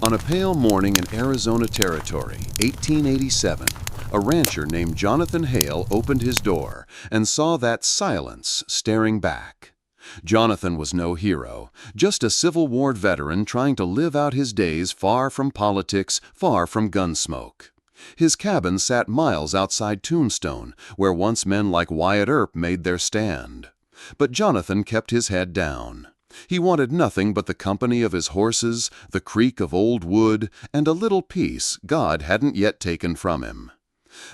On a pale morning in Arizona Territory, 1887, a rancher named Jonathan Hale opened his door and saw that silence staring back. Jonathan was no hero, just a Civil War veteran trying to live out his days far from politics, far from gunsmoke. His cabin sat miles outside Tombstone, where once men like Wyatt Earp made their stand. But Jonathan kept his head down. He wanted nothing but the company of his horses, the creak of old wood, and a little peace God hadn't yet taken from him.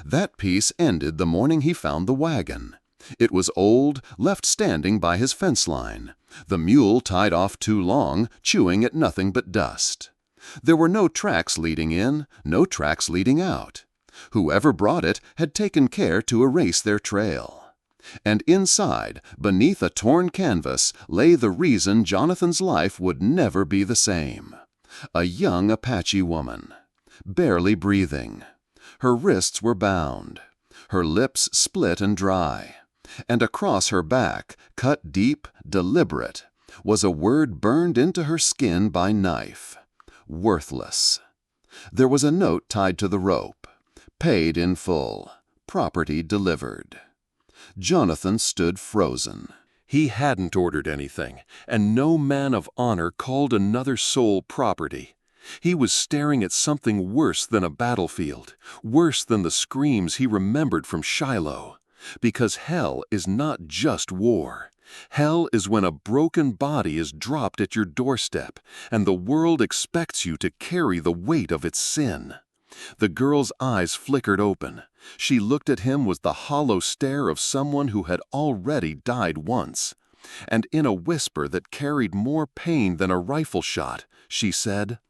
That peace ended the morning he found the wagon. It was old, left standing by his fence line, the mule tied off too long, chewing at nothing but dust. There were no tracks leading in, no tracks leading out. Whoever brought it had taken care to erase their trail. And inside, beneath a torn canvas, lay the reason Jonathan's life would never be the same. A young Apache woman, barely breathing. Her wrists were bound, her lips split and dry, and across her back, cut deep, deliberate, was a word burned into her skin by knife. Worthless. There was a note tied to the rope. Paid in full. Property delivered. Jonathan stood frozen. He hadn't ordered anything, and no man of honor called another soul property. He was staring at something worse than a battlefield, worse than the screams he remembered from Shiloh. Because hell is not just war. Hell is when a broken body is dropped at your doorstep, and the world expects you to carry the weight of its sin. The girl's eyes flickered open. She looked at him with the hollow stare of someone who had already died once. And in a whisper that carried more pain than a rifle shot, she said,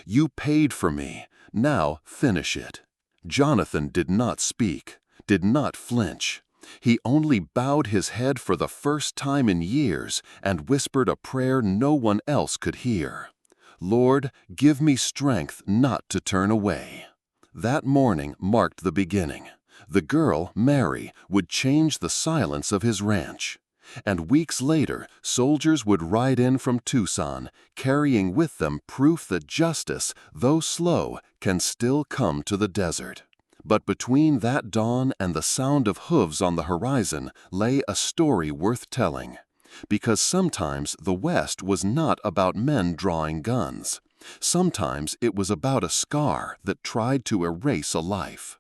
"You paid for me. Now finish it." Jonathan did not speak, did not flinch. He only bowed his head for the first time in years and whispered a prayer no one else could hear. "Lord, give me strength not to turn away." That morning marked the beginning. The girl, Mary, would change the silence of his ranch. And weeks later, soldiers would ride in from Tucson, carrying with them proof that justice, though slow, can still come to the desert. But between that dawn and the sound of hooves on the horizon lay a story worth telling. Because sometimes the West was not about men drawing guns. Sometimes it was about a scar that tried to erase a life,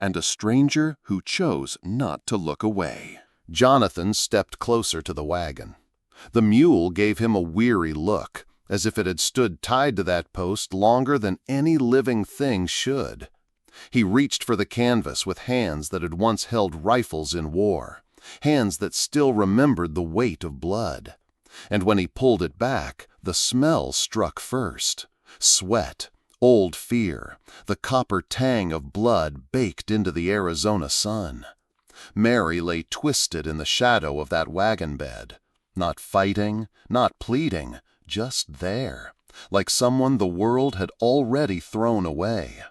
and a stranger who chose not to look away. Jonathan stepped closer to the wagon. The mule gave him a weary look, as if it had stood tied to that post longer than any living thing should. He reached for the canvas with hands that had once held rifles in war, hands that still remembered the weight of blood. And when he pulled it back, the smell struck first. Sweat, old fear, the copper tang of blood baked into the Arizona sun. Mary lay twisted in the shadow of that wagon bed, not fighting, not pleading, just there, like someone the world had already thrown away.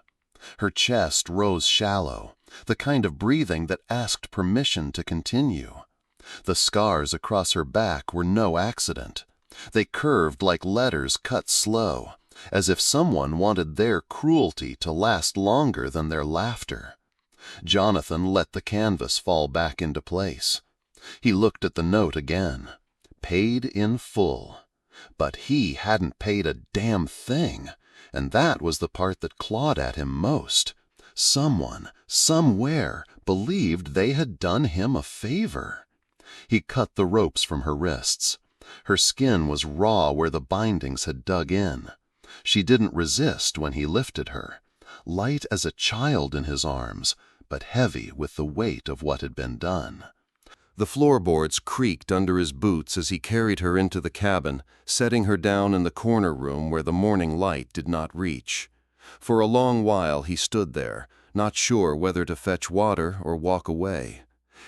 Her chest rose shallow, the kind of breathing that asked permission to continue. The scars across her back were no accident. They curved like letters cut slow, as if someone wanted their cruelty to last longer than their laughter. Jonathan let the canvas fall back into place. He looked at the note again. Paid in full. But he hadn't paid a damn thing, and that was the part that clawed at him most. Someone, somewhere, believed they had done him a favor. He cut the ropes from her wrists. Her skin was raw where the bindings had dug in. She didn't resist when he lifted her, light as a child in his arms, but heavy with the weight of what had been done. The floorboards creaked under his boots as he carried her into the cabin, setting her down in the corner room where the morning light did not reach. For a long while he stood there, not sure whether to fetch water or walk away.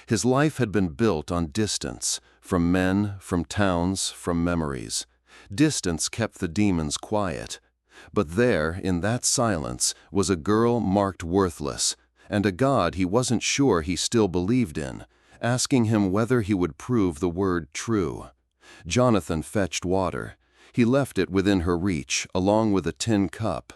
His life had been built on distance, from men, from towns, from memories. Distance kept the demons quiet. But there, in that silence, was a girl marked worthless, and a God he wasn't sure he still believed in, asking him whether he would prove the word true. Jonathan fetched water. He left it within her reach, along with a tin cup.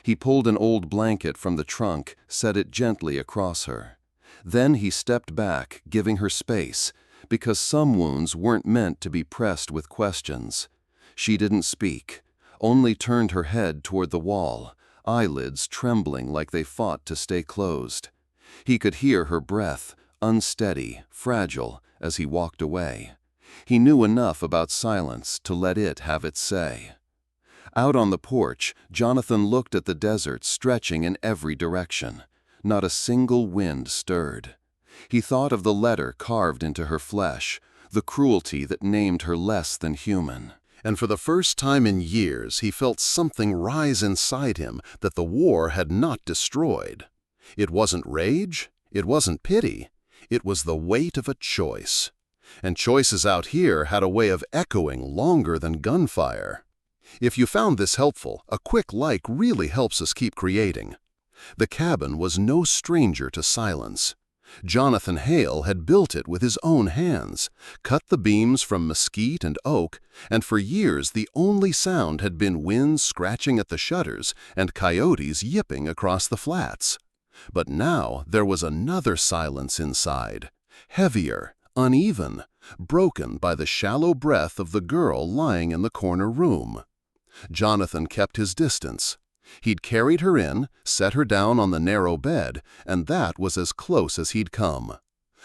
He pulled an old blanket from the trunk, set it gently across her. Then he stepped back, giving her space, because some wounds weren't meant to be pressed with questions. She didn't speak, only turned her head toward the wall, eyelids trembling like they fought to stay closed. He could hear her breath, unsteady, fragile, as he walked away. He knew enough about silence to let it have its say. Out on the porch, Jonathan looked at the desert stretching in every direction. Not a single wind stirred. He thought of the letter carved into her flesh, the cruelty that named her less than human. And for the first time in years, he felt something rise inside him that the war had not destroyed. It wasn't rage, it wasn't pity, it was the weight of a choice. And choices out here had a way of echoing longer than gunfire. If you found this helpful, a quick like really helps us keep creating. The cabin was no stranger to silence. Jonathan Hale had built it with his own hands, cut the beams from mesquite and oak, and for years the only sound had been wind scratching at the shutters and coyotes yipping across the flats. But now there was another silence inside, heavier, uneven, broken by the shallow breath of the girl lying in the corner room. Jonathan kept his distance. He'd carried her in, set her down on the narrow bed, and that was as close as he'd come.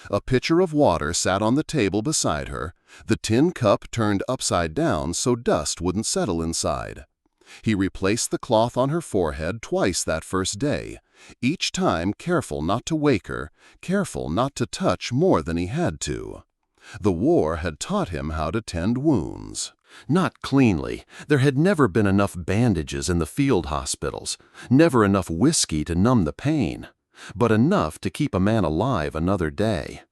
A pitcher of water sat on the table beside her, the tin cup turned upside down so dust wouldn't settle inside. He replaced the cloth on her forehead twice that first day, each time careful not to wake her, careful not to touch more than he had to. The war had taught him how to tend wounds. Not cleanly. There had never been enough bandages in the field hospitals, never enough whiskey to numb the pain, but enough to keep a man alive another day.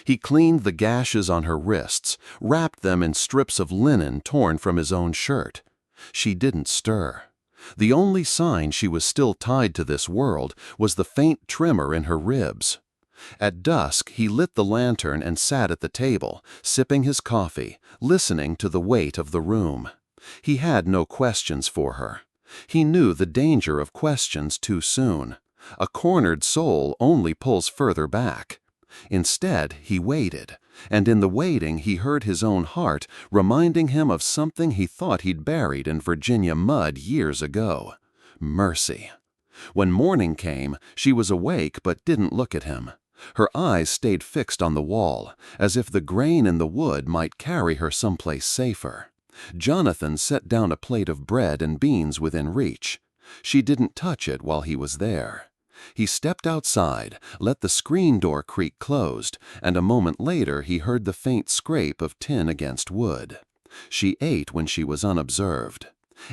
He cleaned the gashes on her wrists, wrapped them in strips of linen torn from his own shirt. She didn't stir. The only sign she was still tied to this world was the faint tremor in her ribs. At dusk, he lit the lantern and sat at the table, sipping his coffee, listening to the weight of the room. He had no questions for her. He knew the danger of questions too soon. A cornered soul only pulls further back. Instead, he waited, and in the waiting he heard his own heart reminding him of something he thought he'd buried in Virginia mud years ago: mercy. When morning came, she was awake but didn't look at him. Her eyes stayed fixed on the wall, as if the grain in the wood might carry her someplace safer. Jonathan set down a plate of bread and beans within reach. She didn't touch it while he was there. He stepped outside, let the screen door creak closed, and a moment later he heard the faint scrape of tin against wood. She ate when she was unobserved.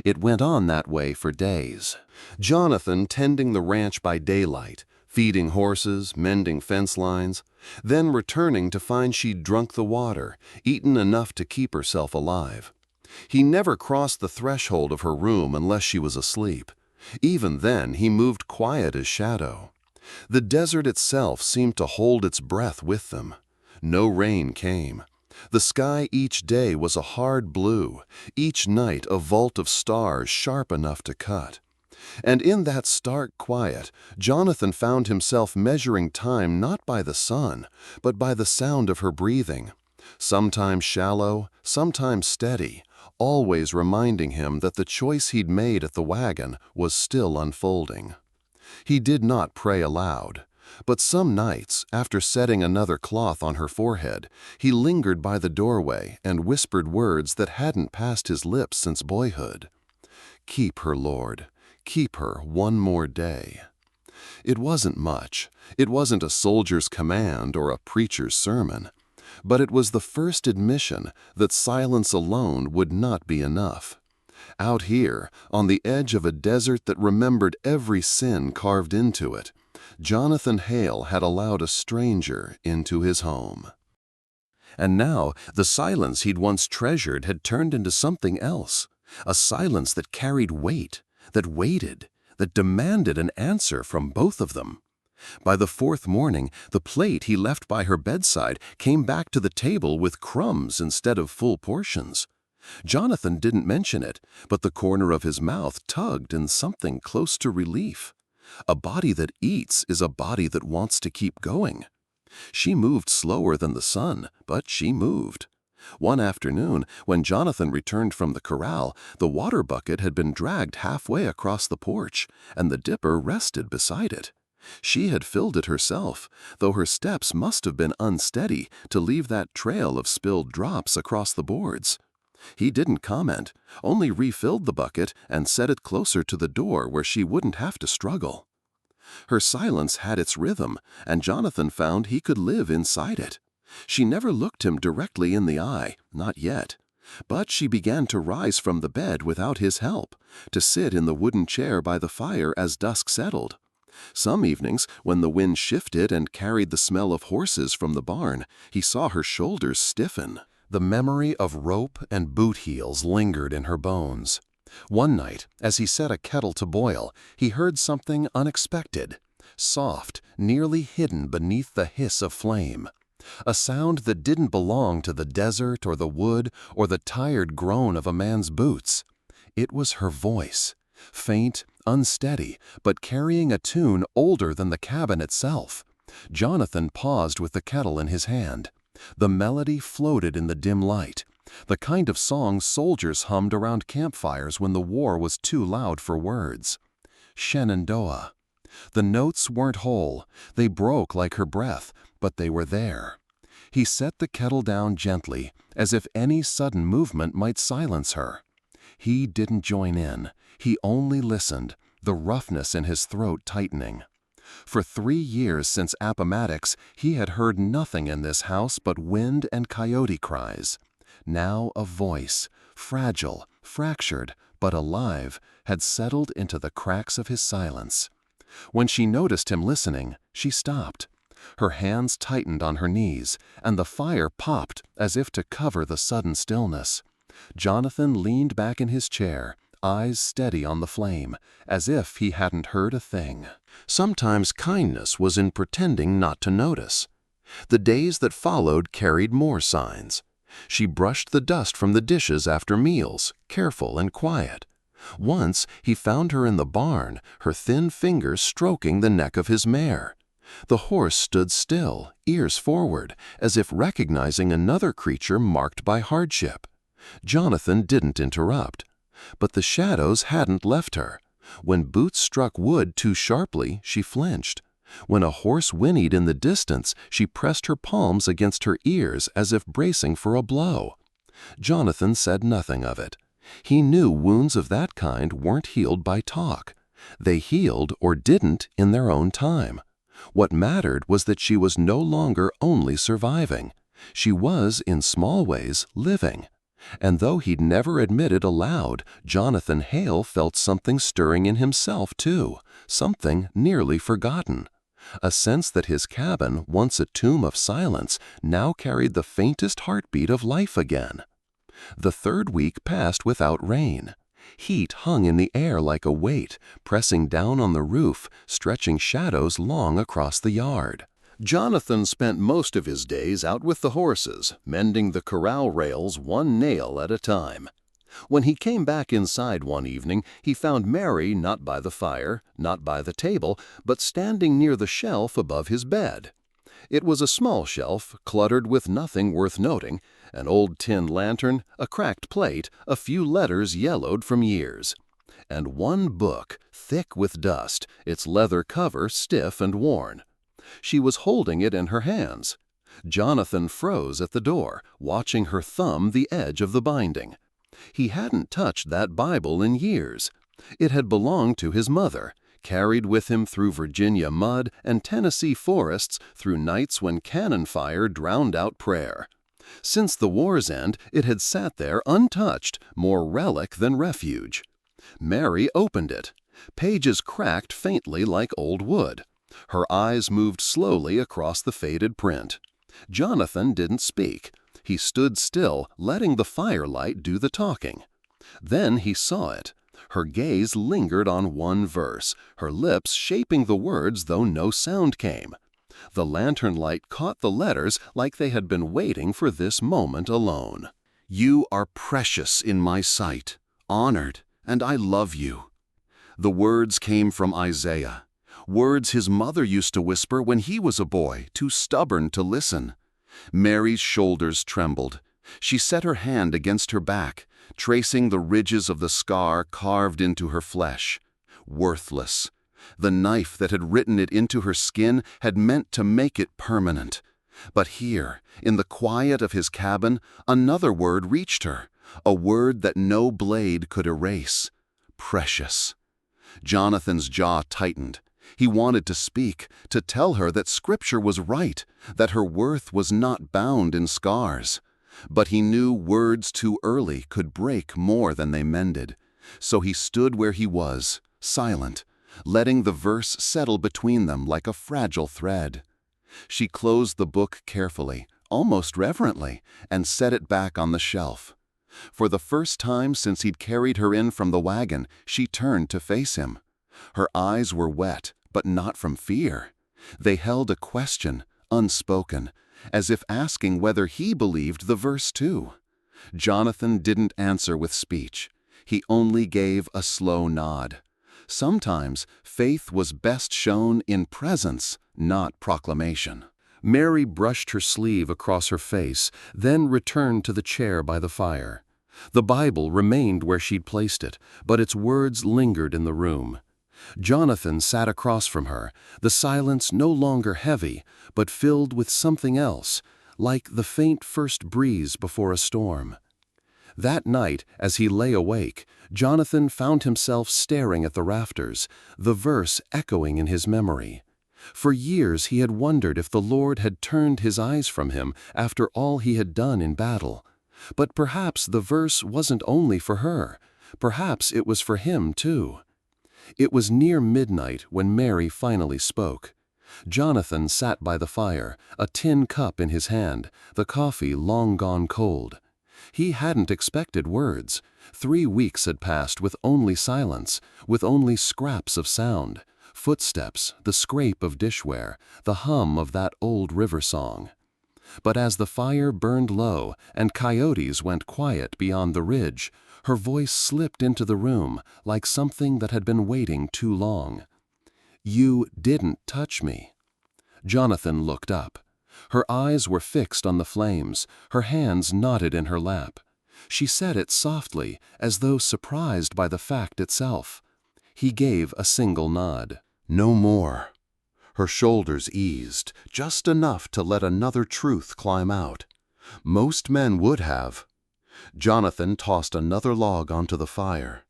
It went on that way for days. Jonathan tending the ranch by daylight, feeding horses, mending fence lines, then returning to find she'd drunk the water, eaten enough to keep herself alive. He never crossed the threshold of her room unless she was asleep. Even then, he moved quiet as shadow. The desert itself seemed to hold its breath with them. No rain came. The sky each day was a hard blue, each night a vault of stars sharp enough to cut. And in that stark quiet, Jonathan found himself measuring time not by the sun, but by the sound of her breathing, sometimes shallow, sometimes steady, always reminding him that the choice he'd made at the wagon was still unfolding. He did not pray aloud, but some nights, after setting another cloth on her forehead, he lingered by the doorway and whispered words that hadn't passed his lips since boyhood. "Keep her, Lord. Keep her one more day." It wasn't much. It wasn't a soldier's command or a preacher's sermon. But it was the first admission that silence alone would not be enough. Out here, on the edge of a desert that remembered every sin carved into it, Jonathan Hale had allowed a stranger into his home. And now, the silence he'd once treasured had turned into something else, a silence that carried weight, that waited, that demanded an answer from both of them. By the fourth morning, the plate he left by her bedside came back to the table with crumbs instead of full portions. Jonathan didn't mention it, but the corner of his mouth tugged in something close to relief. A body that eats is a body that wants to keep going. She moved slower than the sun, but she moved. One afternoon, when Jonathan returned from the corral, the water bucket had been dragged halfway across the porch, and the dipper rested beside it. She had filled it herself, though her steps must have been unsteady to leave that trail of spilled drops across the boards. He didn't comment, only refilled the bucket and set it closer to the door where she wouldn't have to struggle. Her silence had its rhythm, and Jonathan found he could live inside it. She never looked him directly in the eye, not yet. But she began to rise from the bed without his help, to sit in the wooden chair by the fire as dusk settled. Some evenings, when the wind shifted and carried the smell of horses from the barn, he saw her shoulders stiffen. The memory of rope and boot heels lingered in her bones. One night, as he set a kettle to boil, he heard something unexpected, soft, nearly hidden beneath the hiss of flame. A sound that didn't belong to the desert or the wood or the tired groan of a man's boots. It was her voice, faint, unsteady, but carrying a tune older than the cabin itself. Jonathan paused with the kettle in his hand. The melody floated in the dim light, the kind of song soldiers hummed around campfires when the war was too loud for words. Shenandoah. The notes weren't whole, they broke like her breath, but they were there. He set the kettle down gently, as if any sudden movement might silence her. He didn't join in, he only listened, the roughness in his throat tightening. For 3 years since Appomattox, he had heard nothing in this house but wind and coyote cries. Now a voice, fragile, fractured, but alive, had settled into the cracks of his silence. When she noticed him listening, she stopped. Her hands tightened on her knees, and the fire popped as if to cover the sudden stillness. Jonathan leaned back in his chair, eyes steady on the flame, as if he hadn't heard a thing. Sometimes kindness was in pretending not to notice. The days that followed carried more signs. She brushed the dust from the dishes after meals, careful and quiet. Once he found her in the barn, her thin fingers stroking the neck of his mare. The horse stood still, ears forward, as if recognizing another creature marked by hardship. Jonathan didn't interrupt. But the shadows hadn't left her. When boots struck wood too sharply, she flinched. When a horse whinnied in the distance, she pressed her palms against her ears as if bracing for a blow. Jonathan said nothing of it. He knew wounds of that kind weren't healed by talk. They healed or didn't in their own time. What mattered was that she was no longer only surviving. She was, in small ways, living. And though he'd never admitted aloud, Jonathan Hale felt something stirring in himself too, something nearly forgotten. A sense that his cabin, once a tomb of silence, now carried the faintest heartbeat of life again. The 3rd week passed without rain. Heat hung in the air like a weight, pressing down on the roof, stretching shadows long across the yard. Jonathan spent most of his days out with the horses, mending the corral rails one nail at a time. When he came back inside one evening, he found Mary not by the fire, not by the table, but standing near the shelf above his bed. It was a small shelf, cluttered with nothing worth noting, an old tin lantern, a cracked plate, a few letters yellowed from years. And one book, thick with dust, its leather cover stiff and worn. She was holding it in her hands. Jonathan froze at the door, watching her thumb the edge of the binding. He hadn't touched that Bible in years. It had belonged to his mother, carried with him through Virginia mud and Tennessee forests through nights when cannon fire drowned out prayer. Since the war's end, it had sat there untouched, more relic than refuge. Mary opened it. Pages cracked faintly like old wood. Her eyes moved slowly across the faded print. Jonathan didn't speak. He stood still, letting the firelight do the talking. Then he saw it. Her gaze lingered on one verse, her lips shaping the words though no sound came. The lantern light caught the letters like they had been waiting for this moment alone. "You are precious in my sight, honored, and I love you." The words came from Isaiah, words his mother used to whisper when he was a boy, too stubborn to listen. Mary's shoulders trembled. She set her hand against her back, tracing the ridges of the scar carved into her flesh. Worthless. The knife that had written it into her skin had meant to make it permanent. But here, in the quiet of his cabin, another word reached her, a word that no blade could erase. Precious. Jonathan's jaw tightened. He wanted to speak, to tell her that Scripture was right, that her worth was not bound in scars. But he knew words too early could break more than they mended. So he stood where he was, silent, letting the verse settle between them like a fragile thread. She closed the book carefully, almost reverently, and set it back on the shelf. For the first time since he'd carried her in from the wagon, she turned to face him. Her eyes were wet, but not from fear. They held a question, unspoken, as if asking whether he believed the verse too. Jonathan didn't answer with speech. He only gave a slow nod. Sometimes faith was best shown in presence, not proclamation. Mary brushed her sleeve across her face, then returned to the chair by the fire. The Bible remained where she'd placed it, but its words lingered in the room. Jonathan sat across from her, the silence no longer heavy, but filled with something else, like the faint first breeze before a storm. That night, as he lay awake, Jonathan found himself staring at the rafters, the verse echoing in his memory. For years he had wondered if the Lord had turned his eyes from him after all he had done in battle. But perhaps the verse wasn't only for her. Perhaps it was for him too. It was near midnight when Mary finally spoke. Jonathan sat by the fire, a tin cup in his hand, the coffee long gone cold. He hadn't expected words. 3 weeks had passed with only silence, with only scraps of sound, footsteps, the scrape of dishware, the hum of that old river song. But as the fire burned low and coyotes went quiet beyond the ridge, her voice slipped into the room like something that had been waiting too long. "You didn't touch me." Jonathan looked up. Her eyes were fixed on the flames, her hands knotted in her lap. She said it softly, as though surprised by the fact itself. He gave a single nod. "No more." Her shoulders eased, just enough to let another truth climb out. Most men would have. Jonathan tossed another log onto the fire.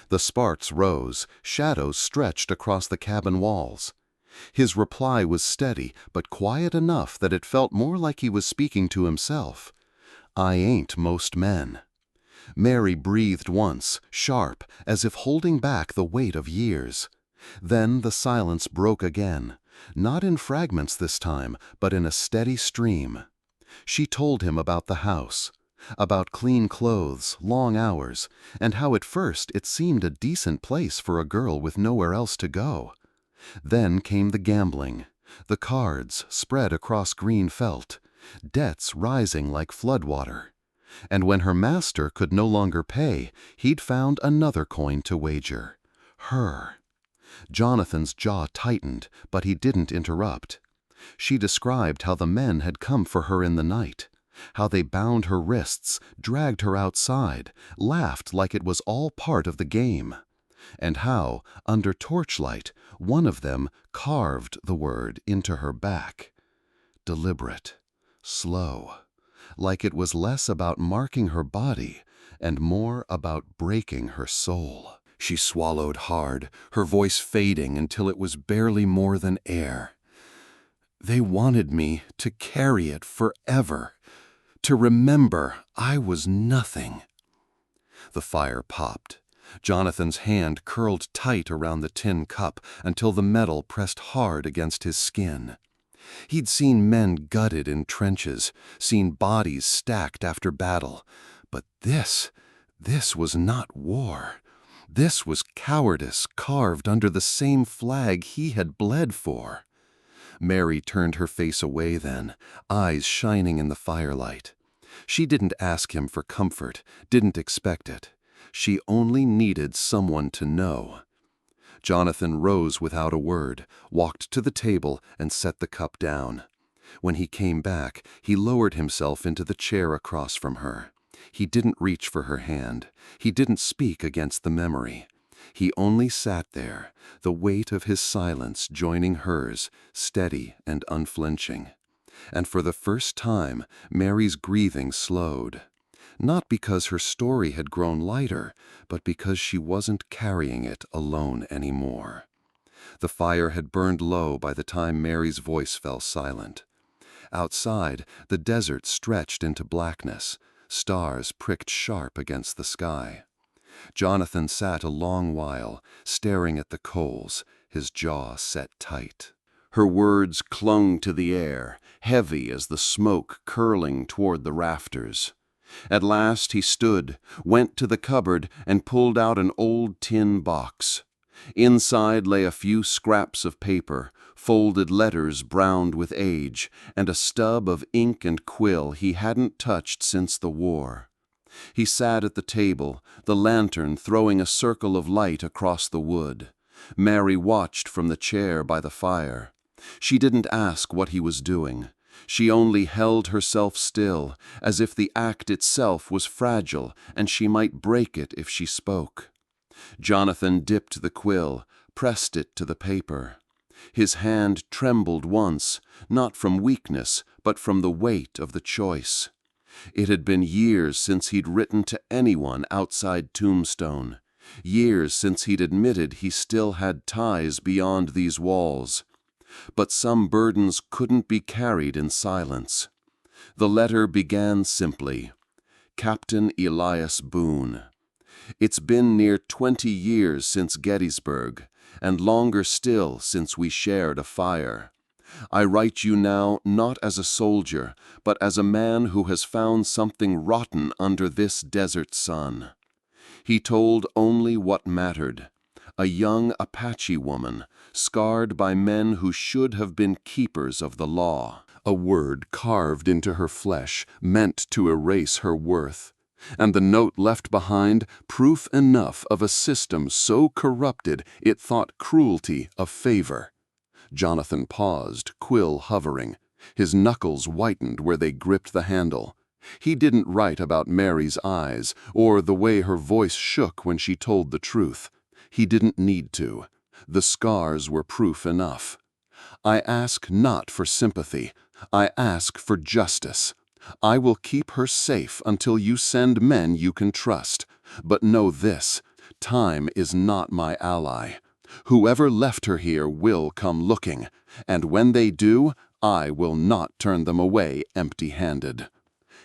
The sparks rose, shadows stretched across the cabin walls. His reply was steady, but quiet enough that it felt more like he was speaking to himself. "I ain't most men." Mary breathed once, sharp, as if holding back the weight of years. Then the silence broke again, not in fragments this time, but in a steady stream. She told him about the house, about clean clothes, long hours, and how at first it seemed a decent place for a girl with nowhere else to go. Then came the gambling, the cards spread across green felt, debts rising like floodwater. And when her master could no longer pay, he'd found another coin to wager. Her. Jonathan's jaw tightened, but he didn't interrupt. She described how the men had come for her in the night, how they bound her wrists, dragged her outside, laughed like it was all part of the game, and how, under torchlight, one of them carved the word into her back. Deliberate, slow, like it was less about marking her body and more about breaking her soul. She swallowed hard, her voice fading until it was barely more than air. "They wanted me to carry it forever, to remember I was nothing." The fire popped. Jonathan's hand curled tight around the tin cup until the metal pressed hard against his skin. He'd seen men gutted in trenches, seen bodies stacked after battle. But this was not war. This was cowardice carved under the same flag he had bled for. Mary turned her face away then, eyes shining in the firelight. She didn't ask him for comfort, didn't expect it. She only needed someone to know. Jonathan rose without a word, walked to the table, and set the cup down. When he came back, he lowered himself into the chair across from her. He didn't reach for her hand. He didn't speak against the memory. He only sat there, the weight of his silence joining hers, steady and unflinching. And for the first time, Mary's grieving slowed. Not because her story had grown lighter, but because she wasn't carrying it alone anymore. The fire had burned low by the time Mary's voice fell silent. Outside, the desert stretched into blackness. Stars pricked sharp against the sky. Jonathan sat a long while, staring at the coals, his jaw set tight. Her words clung to the air, heavy as the smoke curling toward the rafters. At last he stood, went to the cupboard, and pulled out an old tin box. Inside lay a few scraps of paper, folded letters browned with age, and a stub of ink and quill he hadn't touched since the war. He sat at the table, the lantern throwing a circle of light across the wood. Mary watched from the chair by the fire. She didn't ask what he was doing. She only held herself still, as if the act itself was fragile and she might break it if she spoke. Jonathan dipped the quill, pressed it to the paper. His hand trembled once, not from weakness, but from the weight of the choice. It had been years since he'd written to anyone outside Tombstone, years since he'd admitted he still had ties beyond these walls. But some burdens couldn't be carried in silence. The letter began simply, Captain Elias Boone. It's been near 20 years since Gettysburg, and longer still since we shared a fire. I write you now not as a soldier, but as a man who has found something rotten under this desert sun. He told only what mattered. A young Apache woman, scarred by men who should have been keepers of the law. A word carved into her flesh, meant to erase her worth. And the note left behind, proof enough of a system so corrupted it thought cruelty a favor. Jonathan paused, quill hovering. His knuckles whitened where they gripped the handle. He didn't write about Mary's eyes, or the way her voice shook when she told the truth. He didn't need to. The scars were proof enough. I ask not for sympathy. I ask for justice. I will keep her safe until you send men you can trust. But know this, time is not my ally. Whoever left her here will come looking, and when they do, I will not turn them away empty-handed.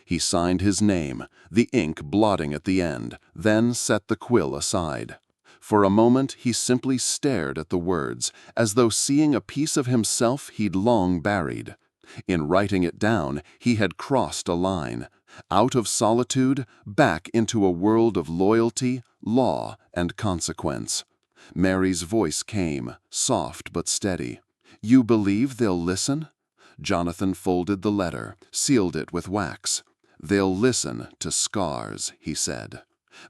He signed his name, the ink blotting at the end, then set the quill aside. For a moment he simply stared at the words, as though seeing a piece of himself he'd long buried. In writing it down, he had crossed a line, out of solitude, back into a world of loyalty, law, and consequence. Mary's voice came, soft but steady. You believe they'll listen? Jonathan folded the letter, sealed it with wax. They'll listen to scars, he said.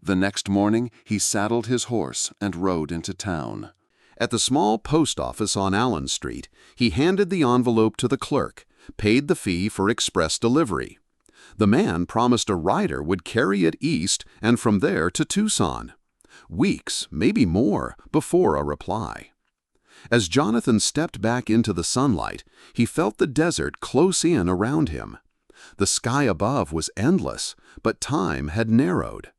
The next morning, he saddled his horse and rode into town. At the small post office on Allen Street, he handed the envelope to the clerk, paid the fee for express delivery. The man promised a rider would carry it east and from there to Tucson. Weeks, maybe more, before a reply. As Jonathan stepped back into the sunlight, he felt the desert close in around him. The sky above was endless, but time had narrowed.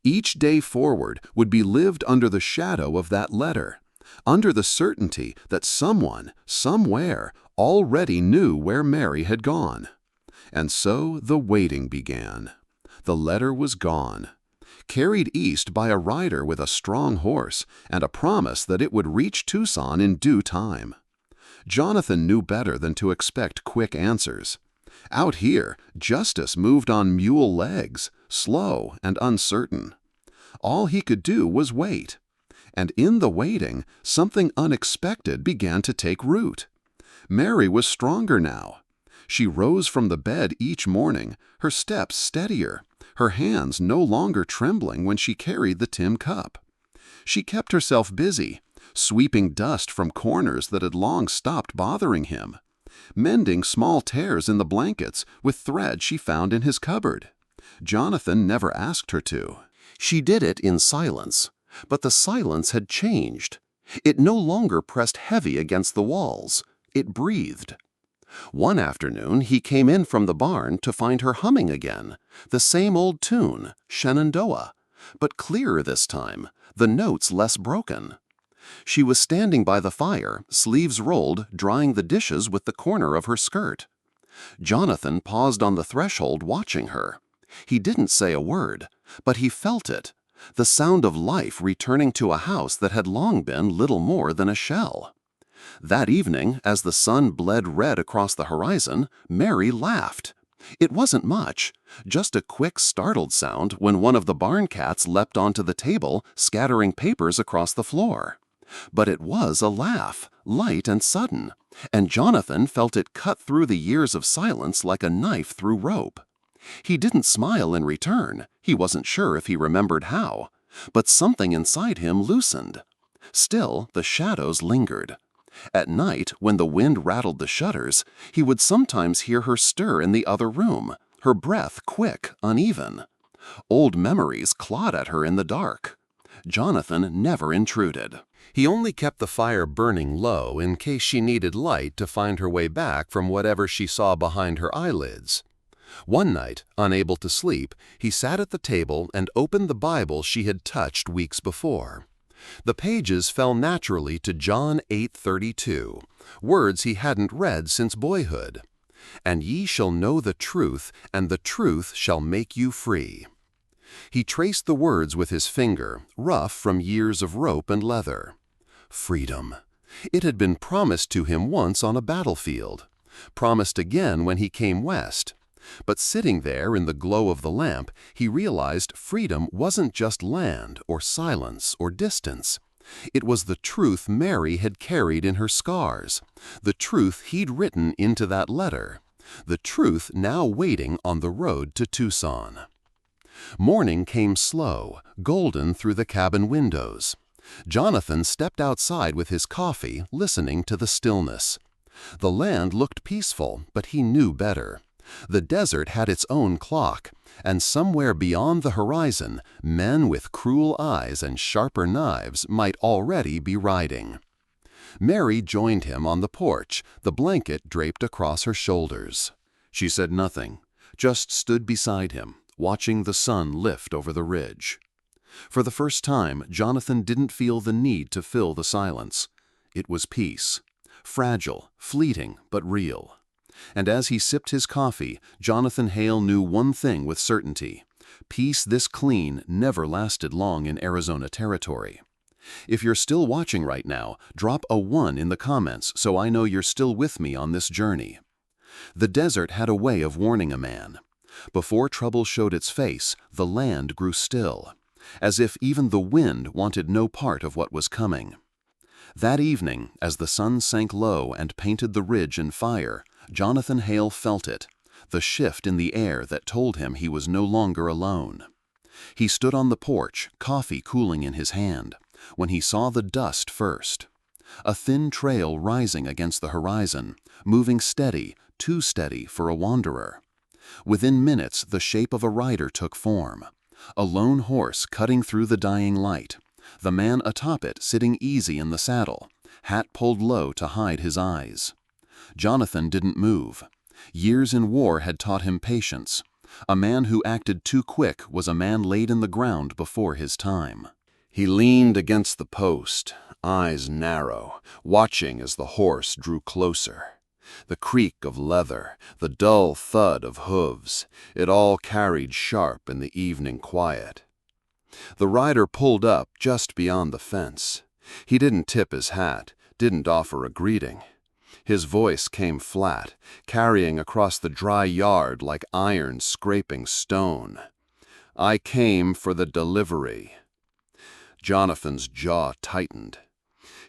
Each day forward would be lived under the shadow of that letter, under the certainty that someone, somewhere, already knew where Mary had gone. And so the waiting began. The letter was gone, carried east by a rider with a strong horse and a promise that it would reach Tucson in due time. Jonathan knew better than to expect quick answers. Out here, justice moved on mule legs, slow and uncertain. All he could do was wait. And in the waiting, something unexpected began to take root. Mary was stronger now. She rose from the bed each morning, her steps steadier, her hands no longer trembling when she carried the tin cup. She kept herself busy, sweeping dust from corners that had long stopped bothering him, mending small tears in the blankets with thread she found in his cupboard. Jonathan never asked her to. She did it in silence, but the silence had changed. It no longer pressed heavy against the walls. It breathed. One afternoon he came in from the barn to find her humming again, the same old tune, Shenandoah, but clearer this time, the notes less broken. She was standing by the fire, sleeves rolled, drying the dishes with the corner of her skirt. Jonathan paused on the threshold watching her. He didn't say a word, but he felt it, the sound of life returning to a house that had long been little more than a shell. That evening, as the sun bled red across the horizon, Mary laughed. It wasn't much, just a quick, startled sound when one of the barn cats leapt onto the table, scattering papers across the floor. But it was a laugh, light and sudden, and Jonathan felt it cut through the years of silence like a knife through rope. He didn't smile in return, he wasn't sure if he remembered how, but something inside him loosened. Still, the shadows lingered. At night, when the wind rattled the shutters, he would sometimes hear her stir in the other room, her breath quick, uneven. Old memories clawed at her in the dark. Jonathan never intruded. He only kept the fire burning low in case she needed light to find her way back from whatever she saw behind her eyelids. One night, unable to sleep, he sat at the table and opened the Bible she had touched weeks before. The pages fell naturally to John 8:32, words he hadn't read since boyhood. "And ye shall know the truth, and the truth shall make you free." He traced the words with his finger, rough from years of rope and leather. Freedom. It had been promised to him once on a battlefield, promised again when he came west. But sitting there in the glow of the lamp, he realized freedom wasn't just land or silence or distance. It was the truth Mary had carried in her scars, the truth he'd written into that letter, the truth now waiting on the road to Tucson. Morning came slow, golden through the cabin windows. Jonathan stepped outside with his coffee, listening to the stillness. The land looked peaceful, but he knew better. The desert had its own clock, and somewhere beyond the horizon, men with cruel eyes and sharper knives might already be riding. Mary joined him on the porch, the blanket draped across her shoulders. She said nothing, just stood beside him, watching the sun lift over the ridge. For the first time, Jonathan didn't feel the need to fill the silence. It was peace, fragile, fleeting, but real. And as he sipped his coffee, Jonathan Hale knew one thing with certainty. Peace this clean never lasted long in Arizona territory. If you're still watching right now, drop a 1 in the comments so I know you're still with me on this journey. The desert had a way of warning a man. Before trouble showed its face, the land grew still, as if even the wind wanted no part of what was coming. That evening, as the sun sank low and painted the ridge in fire, Jonathan Hale felt it, the shift in the air that told him he was no longer alone. He stood on the porch, coffee cooling in his hand, when he saw the dust first. A thin trail rising against the horizon, moving steady, too steady for a wanderer. Within minutes, the shape of a rider took form. A lone horse cutting through the dying light, the man atop it sitting easy in the saddle, hat pulled low to hide his eyes. Jonathan didn't move. Years in war had taught him patience. A man who acted too quick was a man laid in the ground before his time. He leaned against the post, eyes narrow, watching as the horse drew closer. The creak of leather, the dull thud of hooves, it all carried sharp in the evening quiet. The rider pulled up just beyond the fence. He didn't tip his hat, didn't offer a greeting. His voice came flat, carrying across the dry yard like iron scraping stone. "I came for the delivery." Jonathan's jaw tightened.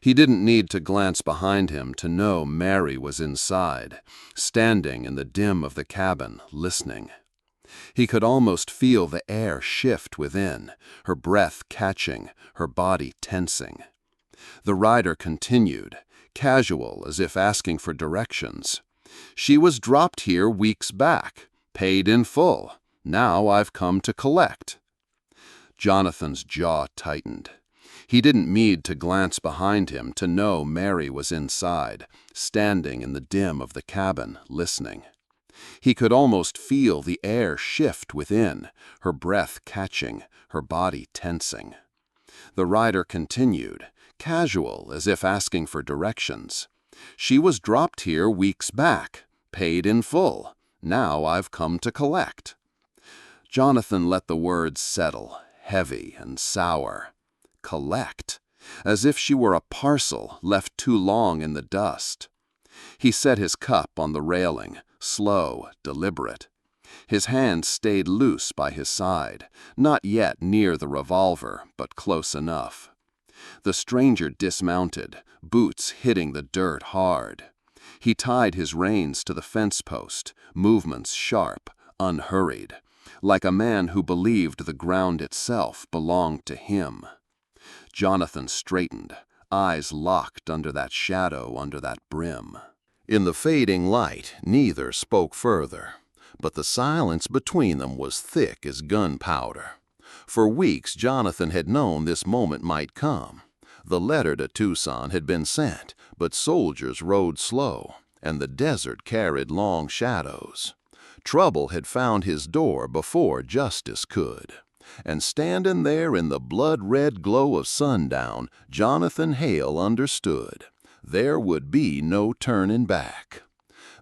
He didn't need to glance behind him to know Mary was inside, standing in the dim of the cabin, listening. He could almost feel the air shift within, her breath catching, her body tensing. The rider continued, casual as if asking for directions. "She was dropped here weeks back, paid in full. Now I've come to collect." Jonathan's jaw tightened. He didn't need to glance behind him to know Mary was inside, standing in the dim of the cabin, listening. He could almost feel the air shift within, her breath catching, her body tensing. The rider continued, casual as if asking for directions. "She was dropped here weeks back, paid in full. Now I've come to collect." Jonathan let the words settle, heavy and sour. Collect, as if she were a parcel left too long in the dust. He set his cup on the railing, slow, deliberate. His hand stayed loose by his side, not yet near the revolver, but close enough. The stranger dismounted, boots hitting the dirt hard. He tied his reins to the fence post, movements sharp, unhurried, like a man who believed the ground itself belonged to him. Jonathan straightened, eyes locked under that shadow under that brim. In the fading light, neither spoke further, but the silence between them was thick as gunpowder. For weeks Jonathan had known this moment might come. The letter to Tucson had been sent, but soldiers rode slow, and the desert carried long shadows. Trouble had found his door before justice could. And standing there in the blood-red glow of sundown, Jonathan Hale understood. There would be no turning back.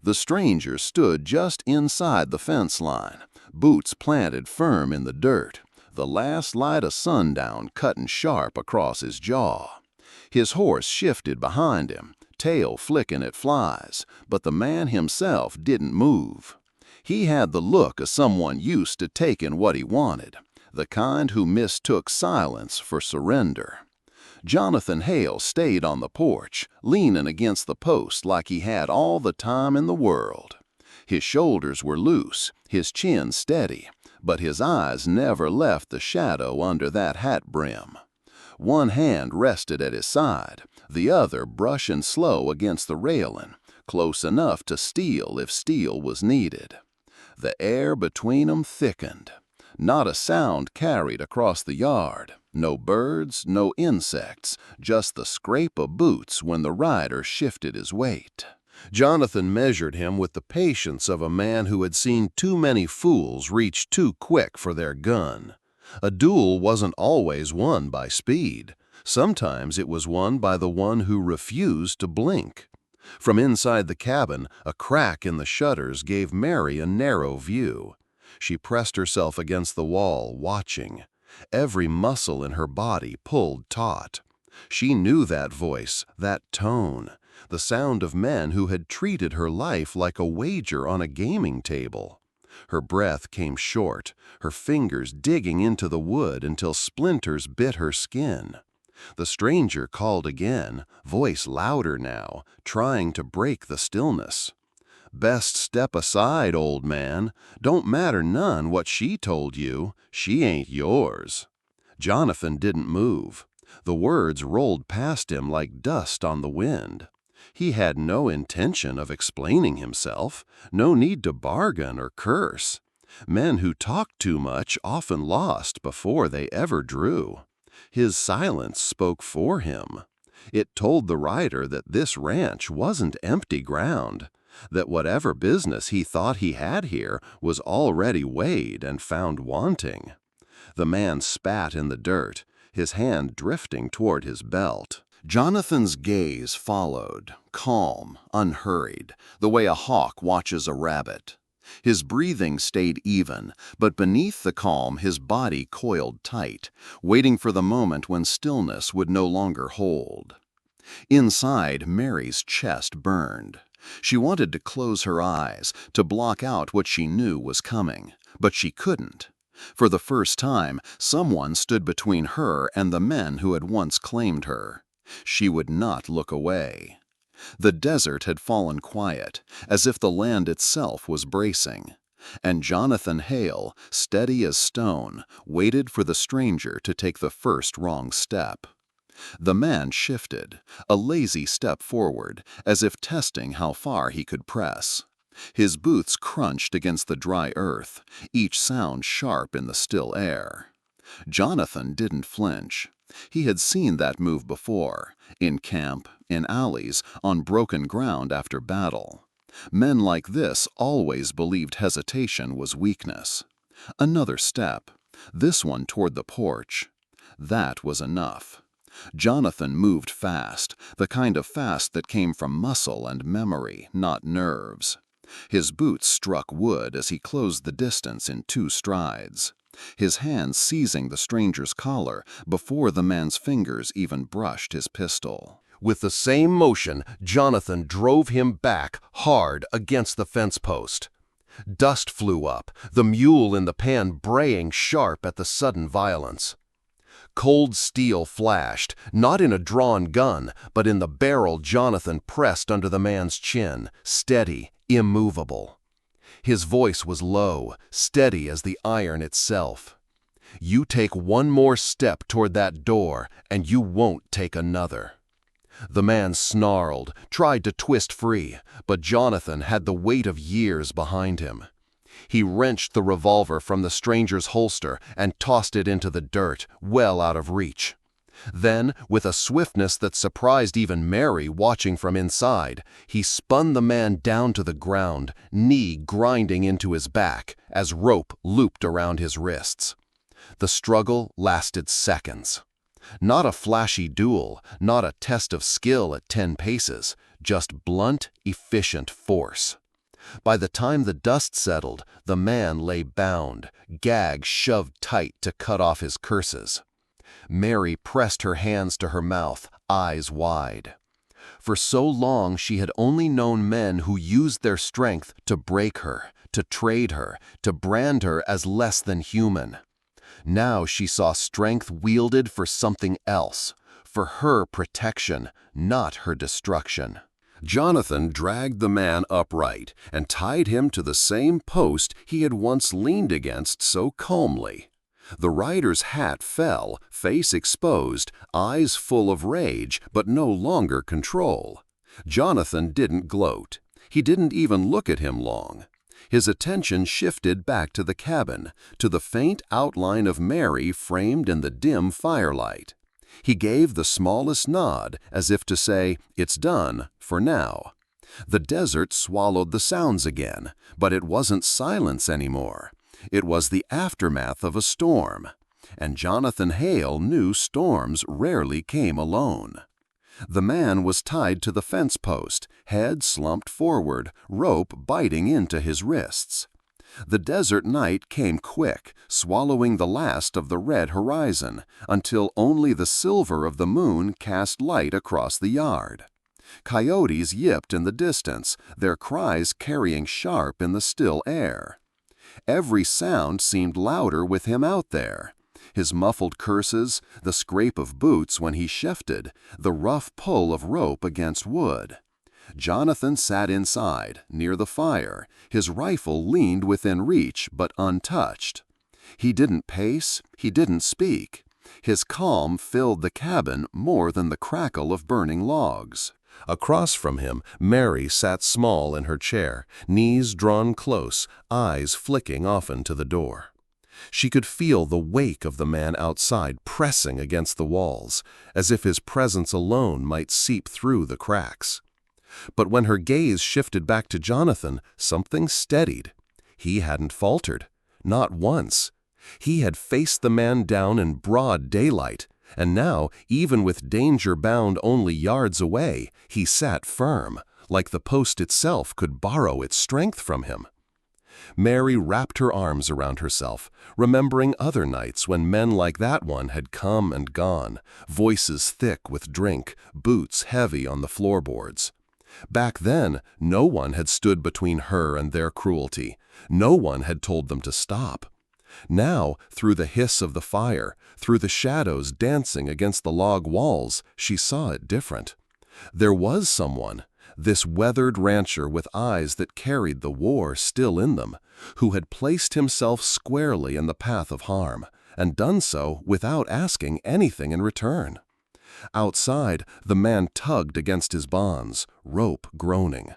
The stranger stood just inside the fence line, boots planted firm in the dirt, the last light of sundown cutting sharp across his jaw. His horse shifted behind him, tail flicking at flies, but the man himself didn't move. He had the look of someone used to taking what he wanted, the kind who mistook silence for surrender. Jonathan Hale stayed on the porch, leaning against the post like he had all the time in the world. His shoulders were loose, his chin steady, but his eyes never left the shadow under that hat brim. One hand rested at his side, the other brushing slow against the railing, close enough to steel if steel was needed. The air between them thickened. Not a sound carried across the yard. No birds, no insects, just the scrape of boots when the rider shifted his weight. Jonathan measured him with the patience of a man who had seen too many fools reach too quick for their gun. A duel wasn't always won by speed. Sometimes it was won by the one who refused to blink. From inside the cabin, a crack in the shutters gave Mary a narrow view. She pressed herself against the wall, watching. Every muscle in her body pulled taut. She knew that voice, that tone, the sound of men who had treated her life like a wager on a gaming table. Her breath came short, her fingers digging into the wood until splinters bit her skin. The stranger called again, voice louder now, trying to break the stillness. "Best step aside, old man. Don't matter none what she told you. She ain't yours." Jonathan didn't move. The words rolled past him like dust on the wind. He had no intention of explaining himself, no need to bargain or curse. Men who talked too much often lost before they ever drew. His silence spoke for him. It told the rider that this ranch wasn't empty ground, that whatever business he thought he had here was already weighed and found wanting. The man spat in the dirt, his hand drifting toward his belt. Jonathan's gaze followed, calm, unhurried, the way a hawk watches a rabbit. His breathing stayed even, but beneath the calm his body coiled tight, waiting for the moment when stillness would no longer hold. Inside, Mary's chest burned. She wanted to close her eyes, to block out what she knew was coming, but she couldn't. For the first time, someone stood between her and the men who had once claimed her. She would not look away. The desert had fallen quiet, as if the land itself was bracing, and Jonathan Hale, steady as stone, waited for the stranger to take the first wrong step. The man shifted, a lazy step forward, as if testing how far he could press. His boots crunched against the dry earth, each sound sharp in the still air. Jonathan didn't flinch. He had seen that move before, in camp, in alleys, on broken ground after battle. Men like this always believed hesitation was weakness. Another step, this one toward the porch. That was enough. Jonathan moved fast, the kind of fast that came from muscle and memory, not nerves. His boots struck wood as he closed the distance in 2 strides, his hands seizing the stranger's collar before the man's fingers even brushed his pistol. With the same motion, Jonathan drove him back hard against the fence post. Dust flew up, the mule in the pan braying sharp at the sudden violence. Cold steel flashed, not in a drawn gun, but in the barrel Jonathan pressed under the man's chin, steady, immovable. His voice was low, steady as the iron itself. "You take one more step toward that door, and you won't take another." The man snarled, tried to twist free, but Jonathan had the weight of years behind him. He wrenched the revolver from the stranger's holster and tossed it into the dirt, well out of reach. Then, with a swiftness that surprised even Mary watching from inside, he spun the man down to the ground, knee grinding into his back, as rope looped around his wrists. The struggle lasted seconds. Not a flashy duel, not a test of skill at 10 paces, just blunt, efficient force. By the time the dust settled, the man lay bound, gag shoved tight to cut off his curses. Mary pressed her hands to her mouth, eyes wide. For so long she had only known men who used their strength to break her, to trade her, to brand her as less than human. Now she saw strength wielded for something else, for her protection, not her destruction. Jonathan dragged the man upright and tied him to the same post he had once leaned against so calmly. The rider's hat fell, face exposed, eyes full of rage, but no longer control. Jonathan didn't gloat. He didn't even look at him long. His attention shifted back to the cabin, to the faint outline of Mary framed in the dim firelight. He gave the smallest nod, as if to say, "It's done, for now." The desert swallowed the sounds again, but it wasn't silence anymore. It was the aftermath of a storm, and Jonathan Hale knew storms rarely came alone. The man was tied to the fence post, head slumped forward, rope biting into his wrists. The desert night came quick, swallowing the last of the red horizon, until only the silver of the moon cast light across the yard. Coyotes yipped in the distance, their cries carrying sharp in the still air. Every sound seemed louder with him out there. His muffled curses, the scrape of boots when he shifted, the rough pull of rope against wood. Jonathan sat inside, near the fire, his rifle leaned within reach but untouched. He didn't pace, he didn't speak. His calm filled the cabin more than the crackle of burning logs. Across from him, Mary sat small in her chair, knees drawn close, eyes flicking often to the door. She could feel the wake of the man outside pressing against the walls, as if his presence alone might seep through the cracks. But when her gaze shifted back to Jonathan, something steadied. He hadn't faltered, not once. He had faced the man down in broad daylight, and now, even with danger bound only yards away, he sat firm, like the post itself could borrow its strength from him. Mary wrapped her arms around herself, remembering other nights when men like that one had come and gone, voices thick with drink, boots heavy on the floorboards. Back then, no one had stood between her and their cruelty. No one had told them to stop. Now, through the hiss of the fire, through the shadows dancing against the log walls, she saw it different. There was someone, this weathered rancher with eyes that carried the war still in them, who had placed himself squarely in the path of harm, and done so without asking anything in return. Outside, the man tugged against his bonds, rope groaning.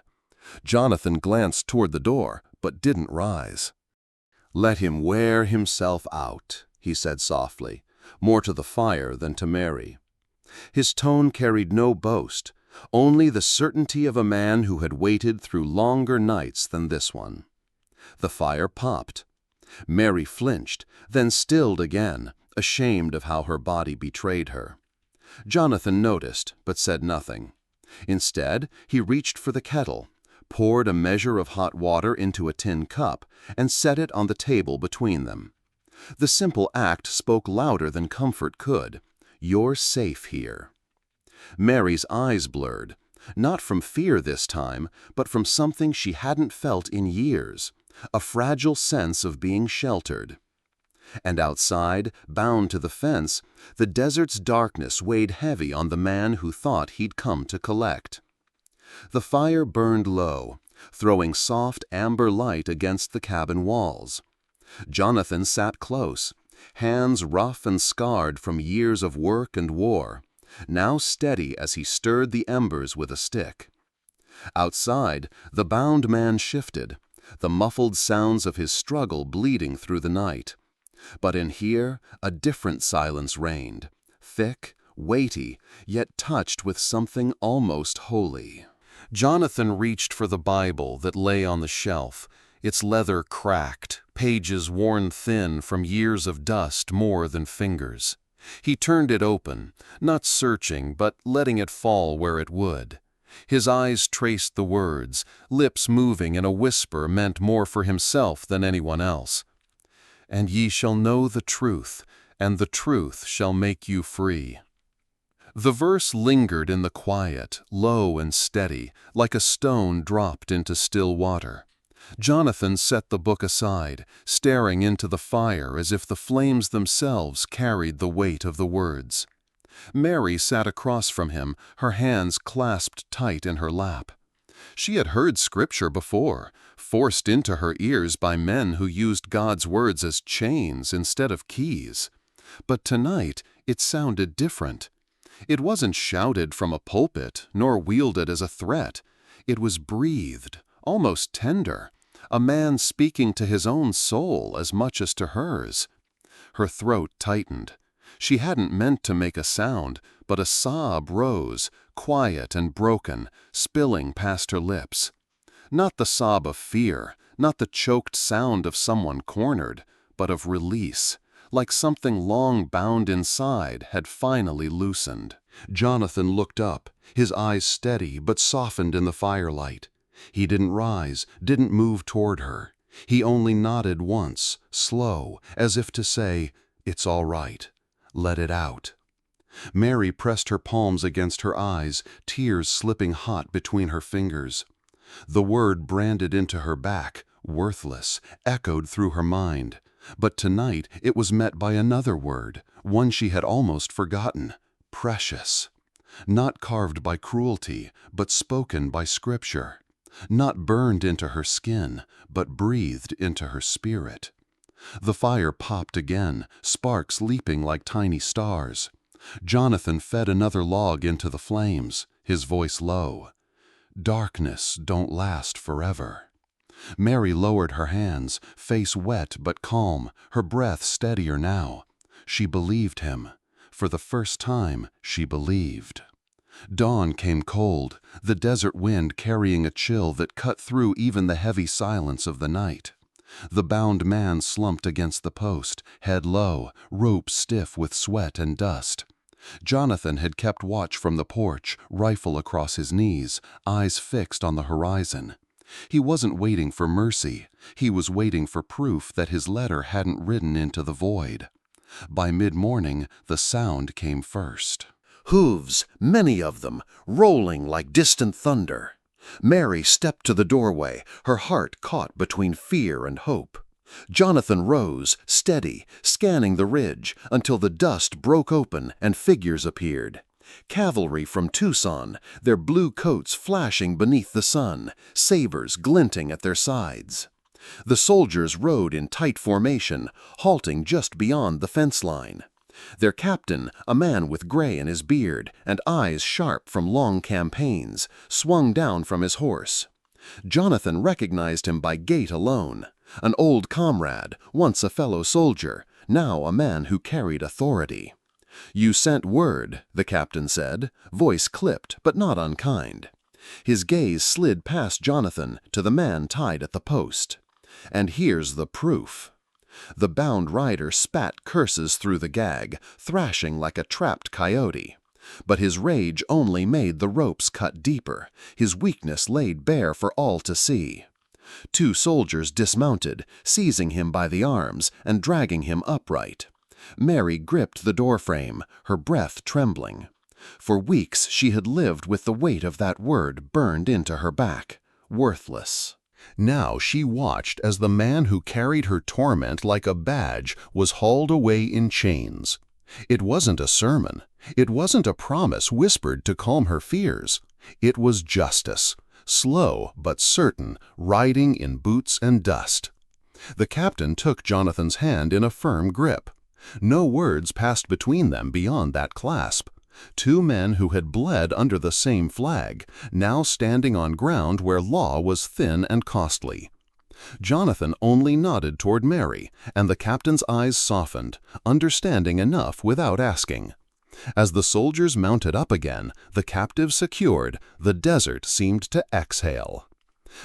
Jonathan glanced toward the door, but didn't rise. "Let him wear himself out," he said softly, more to the fire than to Mary. His tone carried no boast, only the certainty of a man who had waited through longer nights than this one. The fire popped. Mary flinched, then stilled again, ashamed of how her body betrayed her. Jonathan noticed, but said nothing. Instead, he reached for the kettle, poured a measure of hot water into a tin cup, and set it on the table between them. The simple act spoke louder than comfort could. "You're safe here." Mary's eyes blurred, not from fear this time, but from something she hadn't felt in years, a fragile sense of being sheltered. And outside, bound to the fence, the desert's darkness weighed heavy on the man who thought he'd come to collect. The fire burned low, throwing soft amber light against the cabin walls. Jonathan sat close, hands rough and scarred from years of work and war, now steady as he stirred the embers with a stick. Outside, the bound man shifted, the muffled sounds of his struggle bleeding through the night. But in here, a different silence reigned, thick, weighty, yet touched with something almost holy. Jonathan reached for the Bible that lay on the shelf, its leather cracked, pages worn thin from years of dust more than fingers. He turned it open, not searching, but letting it fall where it would. His eyes traced the words, lips moving in a whisper meant more for himself than anyone else. "And ye shall know the truth, and the truth shall make you free." The verse lingered in the quiet, low and steady, like a stone dropped into still water. Jonathan set the book aside, staring into the fire as if the flames themselves carried the weight of the words. Mary sat across from him, her hands clasped tight in her lap. She had heard scripture before, forced into her ears by men who used God's words as chains instead of keys. But tonight it sounded different. It wasn't shouted from a pulpit, nor wielded as a threat. It was breathed, almost tender, a man speaking to his own soul as much as to hers. Her throat tightened. She hadn't meant to make a sound, but a sob rose, quiet and broken, spilling past her lips. Not the sob of fear, not the choked sound of someone cornered, but of release, like something long bound inside had finally loosened. Jonathan looked up, his eyes steady but softened in the firelight. He didn't rise, didn't move toward her. He only nodded once, slow, as if to say, "It's all right. Let it out." Mary pressed her palms against her eyes, tears slipping hot between her fingers. The word branded into her back, worthless, echoed through her mind. But tonight it was met by another word, one she had almost forgotten, precious. Not carved by cruelty, but spoken by Scripture. Not burned into her skin, but breathed into her spirit. The fire popped again, sparks leaping like tiny stars. Jonathan fed another log into the flames, his voice low. "Darkness don't last forever." Mary lowered her hands, face wet but calm, her breath steadier now. She believed him. For the first time, she believed. Dawn came cold, the desert wind carrying a chill that cut through even the heavy silence of the night. The bound man slumped against the post, head low, rope stiff with sweat and dust. Jonathan had kept watch from the porch, rifle across his knees, eyes fixed on the horizon. He wasn't waiting for mercy. He was waiting for proof that his letter hadn't ridden into the void. By mid-morning, the sound came first. Hooves, many of them, rolling like distant thunder. Mary stepped to the doorway, her heart caught between fear and hope. Jonathan rose, steady, scanning the ridge, until the dust broke open and figures appeared. Cavalry from Tucson, their blue coats flashing beneath the sun, sabers glinting at their sides. The soldiers rode in tight formation, halting just beyond the fence line. Their captain, a man with gray in his beard and eyes sharp from long campaigns, swung down from his horse. Jonathan recognized him by gait alone. An old comrade, once a fellow soldier, now a man who carried authority. "You sent word," the captain said, voice clipped but not unkind. His gaze slid past Jonathan to the man tied at the post. "And here's the proof." The bound rider spat curses through the gag, thrashing like a trapped coyote. But his rage only made the ropes cut deeper, his weakness laid bare for all to see. Two soldiers dismounted, seizing him by the arms and dragging him upright. Mary gripped the doorframe, her breath trembling. For weeks she had lived with the weight of that word burned into her back. Worthless. Now she watched as the man who carried her torment like a badge was hauled away in chains. It wasn't a sermon. It wasn't a promise whispered to calm her fears. It was justice, slow but certain, riding in boots and dust. The captain took Jonathan's hand in a firm grip. No words passed between them beyond that clasp. Two men who had bled under the same flag, now standing on ground where law was thin and costly. Jonathan only nodded toward Mary, and the captain's eyes softened, understanding enough without asking. As the soldiers mounted up again, the captive secured, the desert seemed to exhale.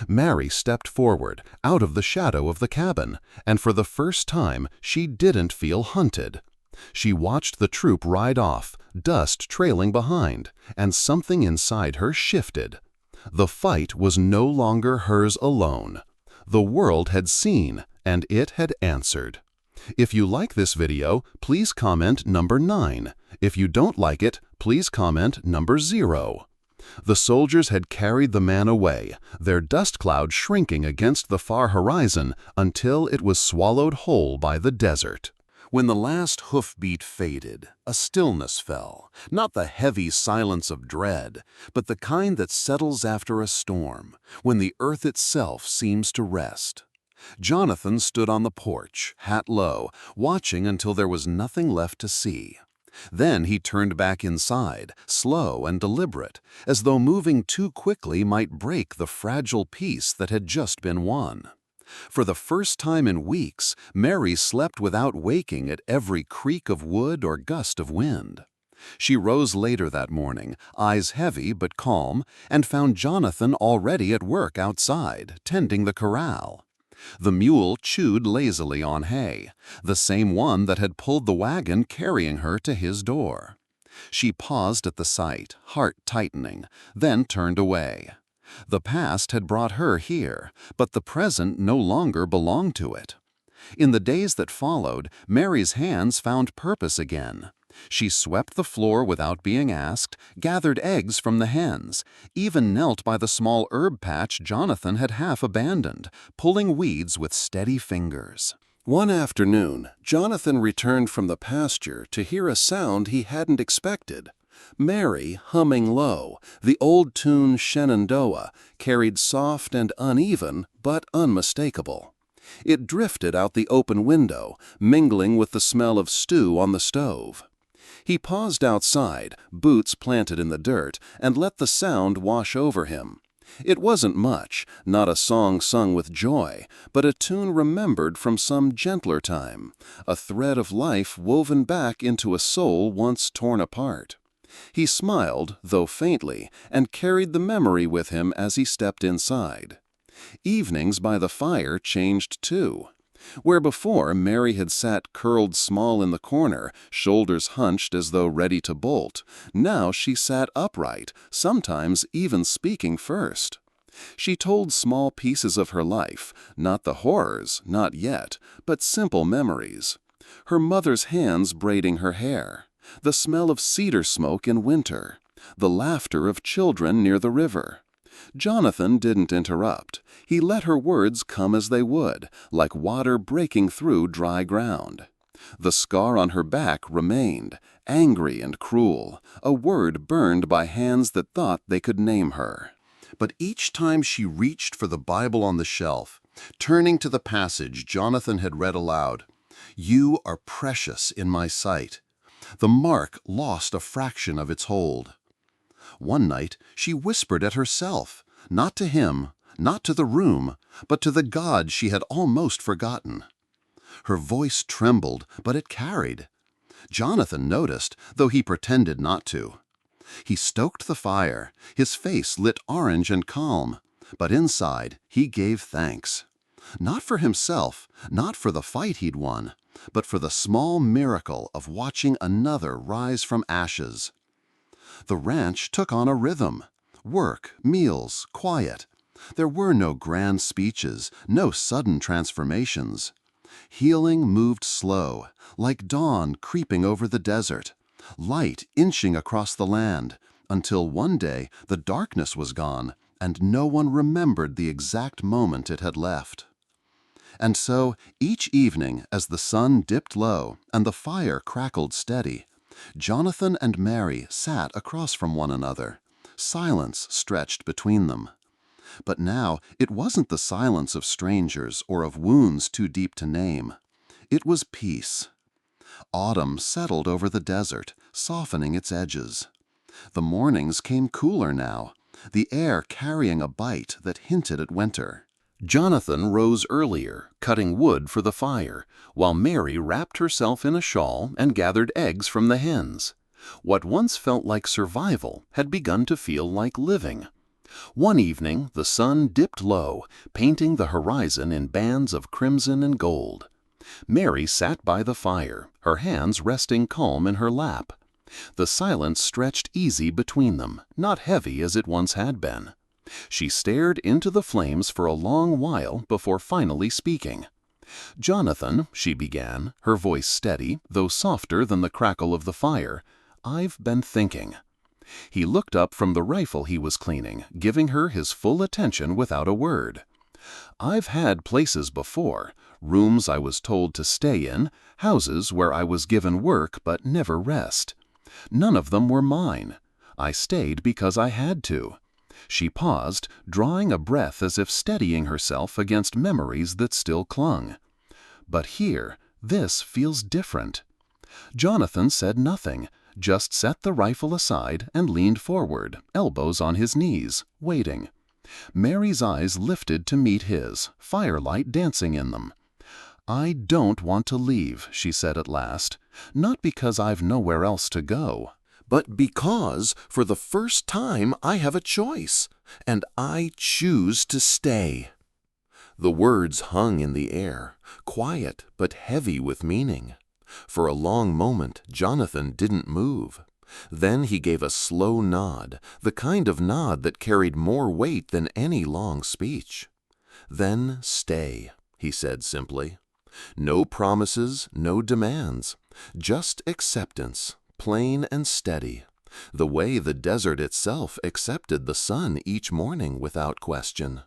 Mary stepped forward, out of the shadow of the cabin, and for the first time she didn't feel hunted. She watched the troop ride off, dust trailing behind, and something inside her shifted. The fight was no longer hers alone. The world had seen, and it had answered. If you like this video, please comment number 9. If you don't like it, please comment number 0. The soldiers had carried the man away, their dust cloud shrinking against the far horizon until it was swallowed whole by the desert. When the last hoofbeat faded, a stillness fell, not the heavy silence of dread, but the kind that settles after a storm, when the earth itself seems to rest. Jonathan stood on the porch, hat low, watching until there was nothing left to see. Then he turned back inside, slow and deliberate, as though moving too quickly might break the fragile peace that had just been won. For the first time in weeks, Mary slept without waking at every creak of wood or gust of wind. She rose later that morning, eyes heavy but calm, and found Jonathan already at work outside, tending the corral. The mule chewed lazily on hay, the same one that had pulled the wagon carrying her to his door. She paused at the sight, heart tightening, then turned away. The past had brought her here, but the present no longer belonged to it. In the days that followed, Mary's hands found purpose again. She swept the floor without being asked, gathered eggs from the hens, even knelt by the small herb patch Jonathan had half abandoned, pulling weeds with steady fingers. One afternoon, Jonathan returned from the pasture to hear a sound he hadn't expected. Mary, humming low, the old tune Shenandoah, carried soft and uneven, but unmistakable. It drifted out the open window, mingling with the smell of stew on the stove. He paused outside, boots planted in the dirt, and let the sound wash over him. It wasn't much, not a song sung with joy, but a tune remembered from some gentler time, a thread of life woven back into a soul once torn apart. He smiled, though faintly, and carried the memory with him as he stepped inside. Evenings by the fire changed too. Where before Mary had sat curled small in the corner, shoulders hunched as though ready to bolt, now she sat upright, sometimes even speaking first. She told small pieces of her life, not the horrors, not yet, but simple memories. Her mother's hands braiding her hair, the smell of cedar smoke in winter, the laughter of children near the river. Jonathan didn't interrupt. He let her words come as they would, like water breaking through dry ground. The scar on her back remained, angry and cruel, a word burned by hands that thought they could name her. But each time she reached for the Bible on the shelf, turning to the passage Jonathan had read aloud, "You are precious in my sight," the mark lost a fraction of its hold. One night she whispered at herself, not to him, not to the room, but to the God she had almost forgotten. Her voice trembled, but it carried. Jonathan noticed, though he pretended not to. He stoked the fire, his face lit orange and calm, but inside he gave thanks. Not for himself, not for the fight he'd won, but for the small miracle of watching another rise from ashes. The ranch took on a rhythm. Work, meals, quiet. There were no grand speeches, no sudden transformations. Healing moved slow, like dawn creeping over the desert, light inching across the land, until one day the darkness was gone and no one remembered the exact moment it had left. And so, each evening, as the sun dipped low and the fire crackled steady, Jonathan and Mary sat across from one another. Silence stretched between them. But now it wasn't the silence of strangers or of wounds too deep to name. It was peace. Autumn settled over the desert, softening its edges. The mornings came cooler now, the air carrying a bite that hinted at winter. Jonathan rose earlier, cutting wood for the fire, while Mary wrapped herself in a shawl and gathered eggs from the hens. What once felt like survival had begun to feel like living. One evening, the sun dipped low, painting the horizon in bands of crimson and gold. Mary sat by the fire, her hands resting calm in her lap. The silence stretched easy between them, not heavy as it once had been. She stared into the flames for a long while before finally speaking. "Jonathan," she began, her voice steady, though softer than the crackle of the fire, "I've been thinking." He looked up from the rifle he was cleaning, giving her his full attention without a word. "I've had places before, rooms I was told to stay in, houses where I was given work but never rest. None of them were mine. I stayed because I had to." She paused, drawing a breath as if steadying herself against memories that still clung. "But here, this feels different." Jonathan said nothing, just set the rifle aside and leaned forward, elbows on his knees, waiting. Mary's eyes lifted to meet his, firelight dancing in them. "I don't want to leave," she said at last, "not because I've nowhere else to go, but because for the first time I have a choice, and I choose to stay." The words hung in the air, quiet but heavy with meaning. For a long moment, Jonathan didn't move. Then he gave a slow nod, the kind of nod that carried more weight than any long speech. "Then stay," he said simply. "No promises, no demands, just acceptance, plain and steady, the way the desert itself accepted the sun each morning without question."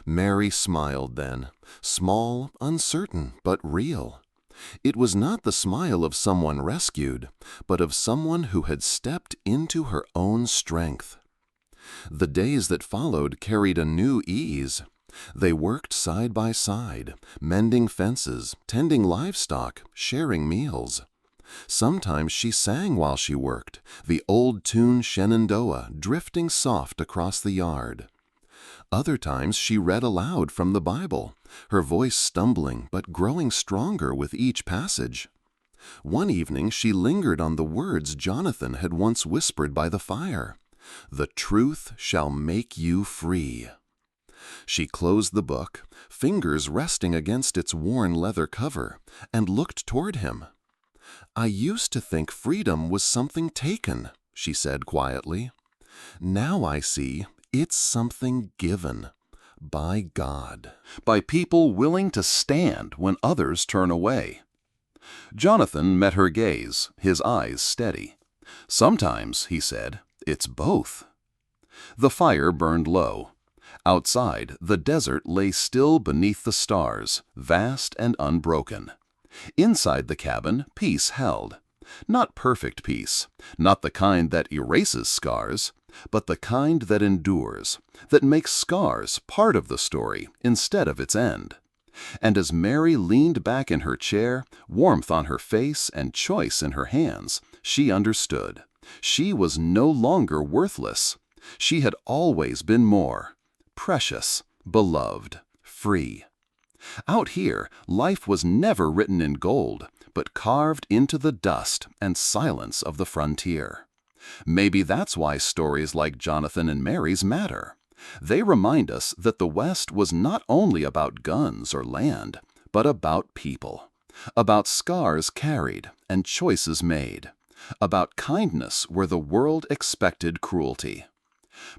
Mary smiled then, small, uncertain, but real. It was not the smile of someone rescued, but of someone who had stepped into her own strength. The days that followed carried a new ease. They worked side by side, mending fences, tending livestock, sharing meals. Sometimes she sang while she worked, the old tune Shenandoah drifting soft across the yard. Other times she read aloud from the Bible, her voice stumbling but growing stronger with each passage. One evening she lingered on the words Jonathan had once whispered by the fire, "The truth shall make you free." She closed the book, fingers resting against its worn leather cover, and looked toward him. "I used to think freedom was something taken," she said quietly. "Now I see it's something given by God, by people willing to stand when others turn away." Jonathan met her gaze, his eyes steady. "Sometimes," he said, "it's both." The fire burned low. Outside, the desert lay still beneath the stars, vast and unbroken. Inside the cabin, peace held. Not perfect peace, not the kind that erases scars, but the kind that endures, that makes scars part of the story instead of its end. And as Mary leaned back in her chair, warmth on her face and choice in her hands, she understood. She was no longer worthless. She had always been more. Precious, beloved, free. Out here, life was never written in gold, but carved into the dust and silence of the frontier. Maybe that's why stories like Jonathan and Mary's matter. They remind us that the West was not only about guns or land, but about people. About scars carried and choices made. About kindness where the world expected cruelty.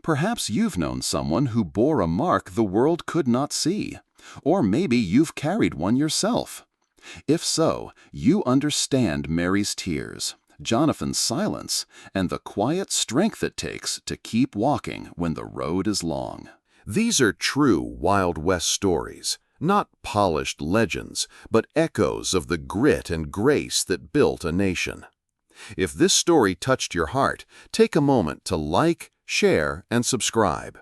Perhaps you've known someone who bore a mark the world could not see. Or maybe you've carried one yourself. If so, you understand Mary's tears, Jonathan's silence, and the quiet strength it takes to keep walking when the road is long. These are true Wild West stories, not polished legends, but echoes of the grit and grace that built a nation. If this story touched your heart, take a moment to like, share, and subscribe.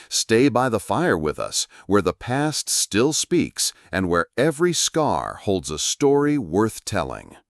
Stay by the fire with us, where the past still speaks and where every scar holds a story worth telling.